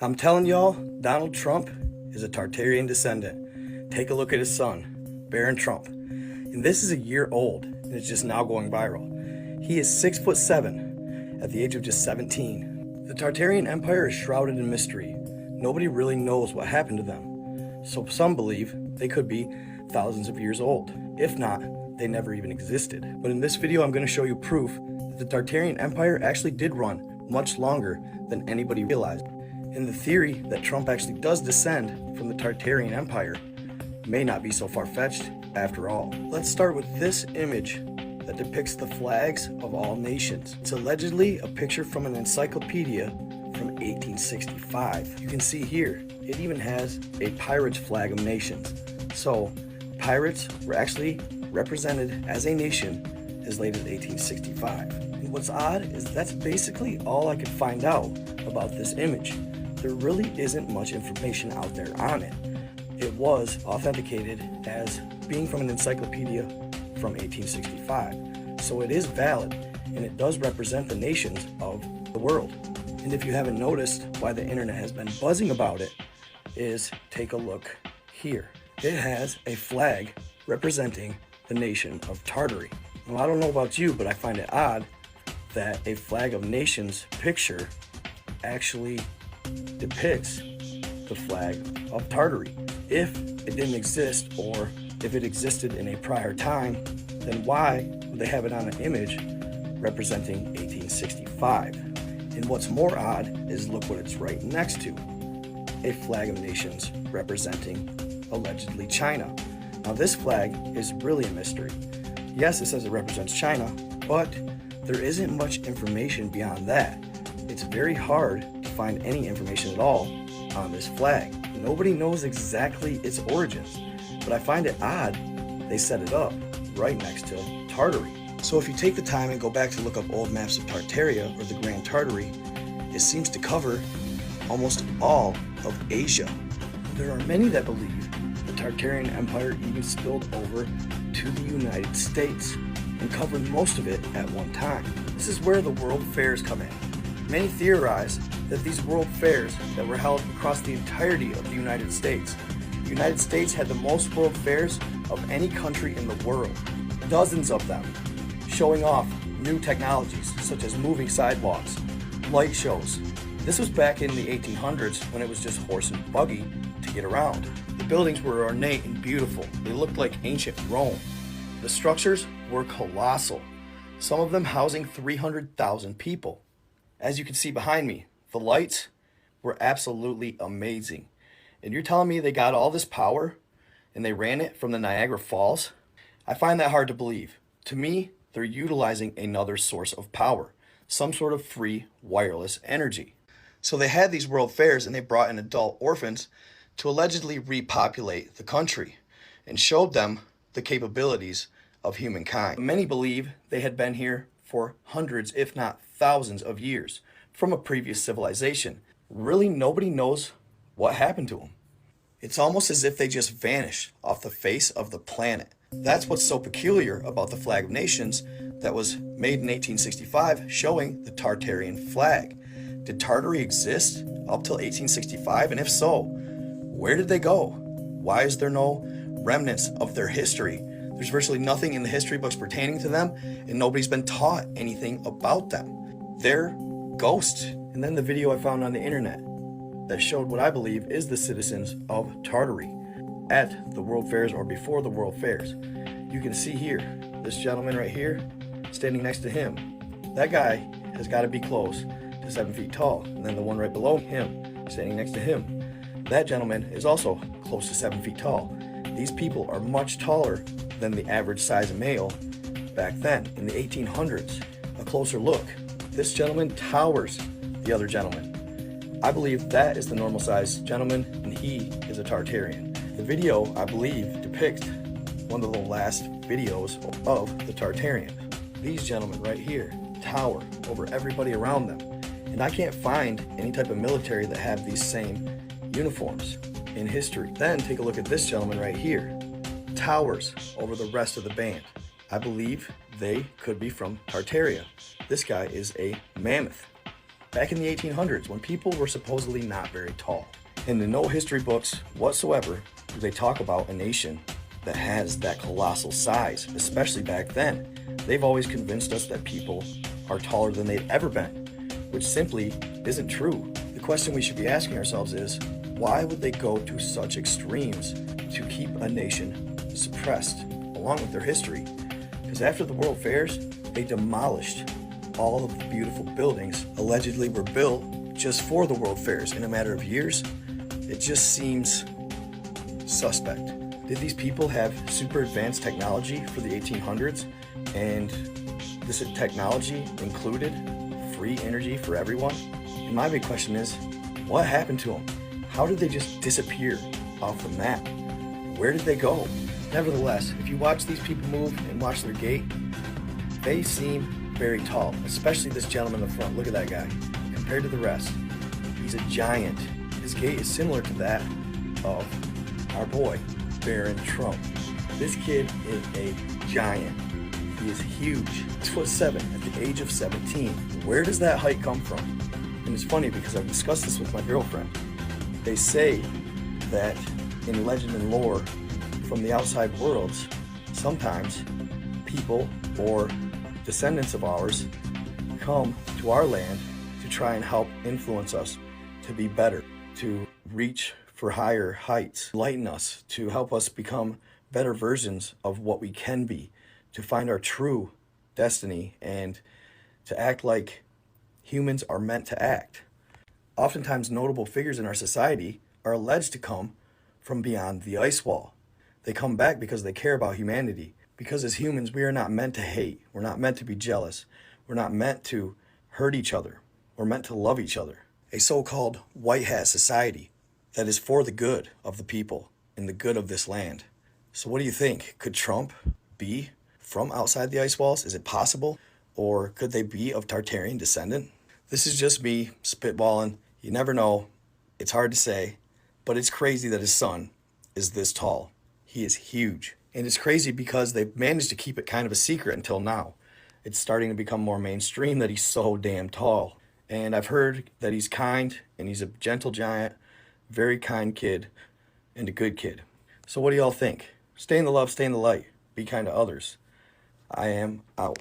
I'm telling y'all, Donald Trump is a Tartarian descendant. Take a look at his son, Barron Trump. And this is a year old, and it's just now going viral. He is 6'7" at the age of just 17. The Tartarian Empire is shrouded in mystery. Nobody really knows what happened to them. So some believe they could be thousands of years old. If not, they never even existed. But in this video, I'm going to show you proof that the Tartarian Empire actually did run much longer than anybody realized. And the theory that Trump actually does descend from the Tartarian Empire may not be so far-fetched after all. Let's start with this image that depicts the flags of all nations. It's allegedly a picture from an encyclopedia from 1865. You can see here, it even has a pirate's flag of nations. So, pirates were actually represented as a nation as late as 1865. And what's odd is that's basically all I could find out about this image. There really isn't much information out there on it. It was authenticated as being from an encyclopedia from 1865. So it is valid, and it does represent the nations of the world. And if you haven't noticed why the internet has been buzzing about it, is take a look here. It has a flag representing the nation of Tartary. Well, I don't know about you, but I find it odd that a flag of nations picture actually depicts the flag of Tartary. If it didn't exist, or if it existed in a prior time, then why would they have it on an image representing 1865? And what's more odd is look what it's right next to. A flag of nations representing allegedly China. Now this flag is really a mystery. Yes, it says it represents China, but there isn't much information beyond that. It's very hard to find any information at all on this flag. Nobody knows exactly its origins, but I find it odd they set it up right next to Tartary. So if you take the time and go back to look up old maps of Tartaria or the Grand Tartary, it seems to cover almost all of Asia. There are many that believe the Tartarian Empire even spilled over to the United States and covered most of it at one time. This is where the world fairs come in. Many theorize that these world fairs that were held across the entirety of the United States. The United States had the most world fairs of any country in the world. Dozens of them, showing off new technologies such as moving sidewalks, light shows. This was back in the 1800s when it was just horse and buggy to get around. The buildings were ornate and beautiful. They looked like ancient Rome. The structures were colossal, some of them housing 300,000 people. As you can see behind me, the lights were absolutely amazing. And you're telling me they got all this power and they ran it from the Niagara Falls? I find that hard to believe. To me, they're utilizing another source of power, some sort of free wireless energy. So they had these world fairs and they brought in adult orphans to allegedly repopulate the country and showed them the capabilities of humankind. Many believe they had been here for hundreds, if not thousands of years from a previous civilization. Really, nobody knows what happened to them. It's almost as if they just vanished off the face of the planet. That's what's so peculiar about the flag of nations that was made in 1865, showing the Tartarian flag. Did Tartary exist up till 1865? And if so, where did they go? Why is there no remnants of their history? There's virtually nothing in the history books pertaining to them, and nobody's been taught anything about them. They're ghosts. And then the video I found on the internet that showed what I believe is the citizens of Tartary at the world fairs or before the world fairs. You can see here, this gentleman right here, standing next to him. That guy has got to be close to 7 feet tall. And then the one right below him, standing next to him. That gentleman is also close to 7 feet tall. These people are much taller than the average size male back then in the 1800s. A closer look. This gentleman towers the other gentleman. I believe that is the normal size gentleman and he is a Tartarian. The video, I believe, depicts one of the last videos of the Tartarians. These gentlemen right here tower over everybody around them. And I can't find any type of military that have these same uniforms in history. Then take a look at this gentleman right here. Towers over the rest of the band. I believe they could be from Tartaria. This guy is a mammoth. back in the 1800s when people were supposedly not very tall. And in no history books whatsoever do they talk about a nation that has that colossal size, especially back then. They've always convinced us that people are taller than they've ever been, which simply isn't true. The question we should be asking ourselves is, why would they go to such extremes to keep a nation suppressed, along with their history? Because after the World Fairs, they demolished all of the beautiful buildings allegedly were built just for the World Fairs in a matter of years. It just seems suspect. Did these people have super advanced technology for the 1800s? And this technology included free energy for everyone? And my big question is, what happened to them? How did they just disappear off the map? Where did they go? Nevertheless, if you watch these people move and watch their gait, they seem very tall, especially this gentleman in the front. Look at that guy. Compared to the rest, he's a giant. His gait is similar to that of our boy, Barron Trump. This kid is a giant. He is huge. 6'7" at the age of 17. Where does that height come from? And it's funny because I've discussed this with my girlfriend. They say that in legend and lore from the outside worlds, sometimes people or descendants of ours come to our land to try and help influence us to be better, to reach for higher heights, enlighten us, to help us become better versions of what we can be, to find our true destiny, and to act like humans are meant to act. Oftentimes, notable figures in our society are alleged to come from beyond the ice wall. They come back because they care about humanity. Because as humans, we are not meant to hate. We're not meant to be jealous. We're not meant to hurt each other. We're meant to love each other. A so-called white hat society that is for the good of the people and the good of this land. So what do you think? Could Trump be from outside the ice walls? Is it possible? Or could they be of Tartarian descendant? This is just me spitballing. You never know. It's hard to say. But it's crazy that his son is this tall. He is huge. And it's crazy because they've managed to keep it kind of a secret until now. It's starting to become more mainstream that he's so damn tall. And I've heard that he's kind and he's a gentle giant, very kind kid, and a good kid. So what do y'all think? Stay in the love, stay in the light. Be kind to others. I am out.